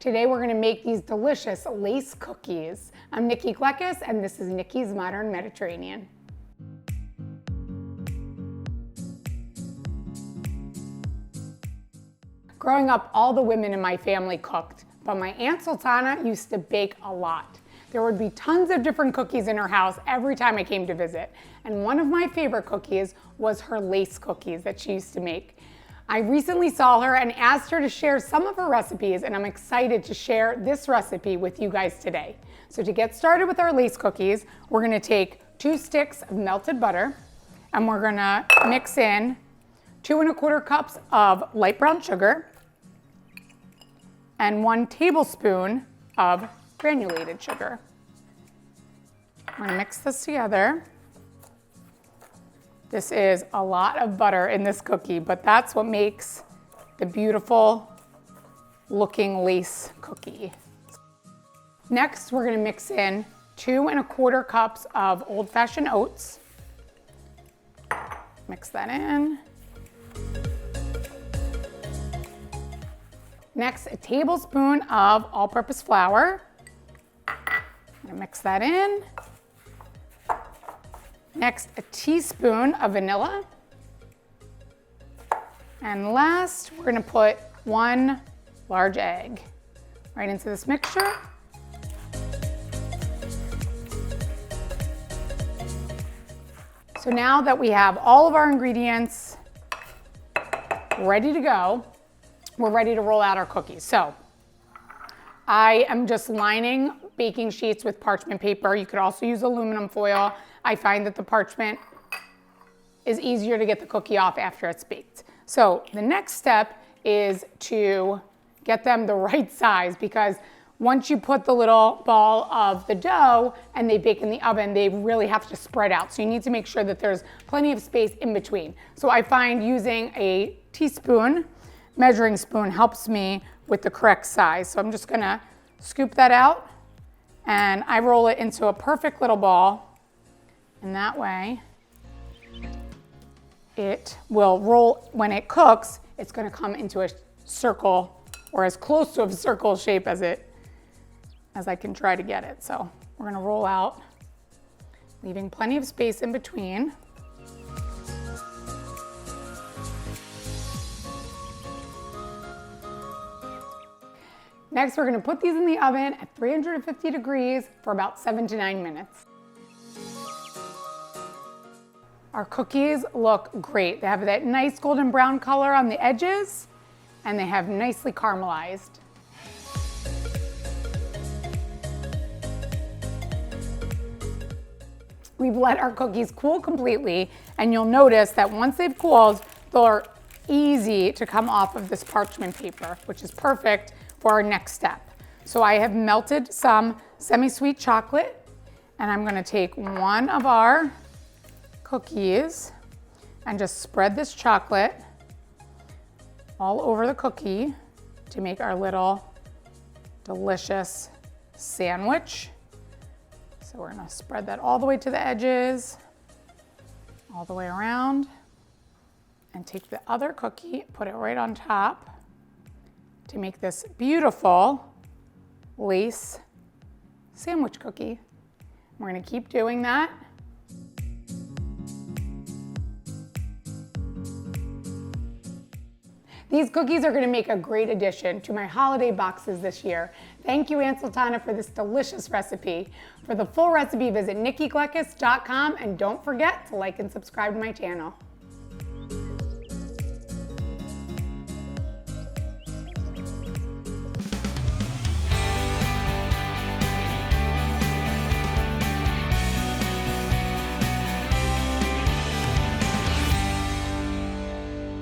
Today we're gonna make these delicious lace cookies. I'm Nikki Gleckis and this is Nikki's Modern Mediterranean. Growing up, all the women in my family cooked, but my Aunt Sultana used to bake a lot. There would be tons of different cookies in her house every time I came to visit. And one of my favorite cookies was her lace cookies that she used to make. I recently saw her and asked her to share some of her recipes, and I'm excited to share this recipe with you guys today. So to get started with our lace cookies, we're gonna take 2 sticks of melted butter, and we're gonna mix in 2 1/4 cups of light brown sugar and 1 tablespoon of granulated sugar. I'm gonna mix this together. This is a lot of butter in this cookie, but that's what makes the beautiful looking lace cookie. Next, we're gonna mix in 2 1/4 cups of old-fashioned oats. Mix that in. Next, a tablespoon of all-purpose flour. I'm gonna mix that in. Next, a teaspoon of vanilla. And last, we're gonna put 1 large egg right into this mixture. So now that we have all of our ingredients ready to go, we're ready to roll out our cookies. So I am just lining baking sheets with parchment paper. You could also use aluminum foil. I find that the parchment is easier to get the cookie off after it's baked. So the next step is to get them the right size, because once you put the little ball of the dough and they bake in the oven, they really have to spread out. So you need to make sure that there's plenty of space in between. So I find using a teaspoon measuring spoon helps me with the correct size. So I'm just gonna scoop that out and I roll it into a perfect little ball. And that way it will roll. When it cooks, it's gonna come into a circle, or as close to a circle shape as I can try to get it. So we're gonna roll out, leaving plenty of space in between. Next, we're gonna put these in the oven at 350 degrees for about 7 to 9 minutes. Our cookies look great. They have that nice golden brown color on the edges, and they have nicely caramelized. We've let our cookies cool completely, and you'll notice that once they've cooled, they're easy to come off of this parchment paper, which is perfect for our next step. So I have melted some semi-sweet chocolate, and I'm gonna take 1 of our cookies and just spread this chocolate all over the cookie to make our little delicious sandwich. So we're gonna spread that all the way to the edges, all the way around, and take the other cookie, put it right on top to make this beautiful lace sandwich cookie. We're gonna keep doing that. These cookies are gonna make a great addition to my holiday boxes this year. Thank you, Aunt Sultana, for this delicious recipe. For the full recipe, visit nikkigleckis.com, and don't forget to like and subscribe to my channel.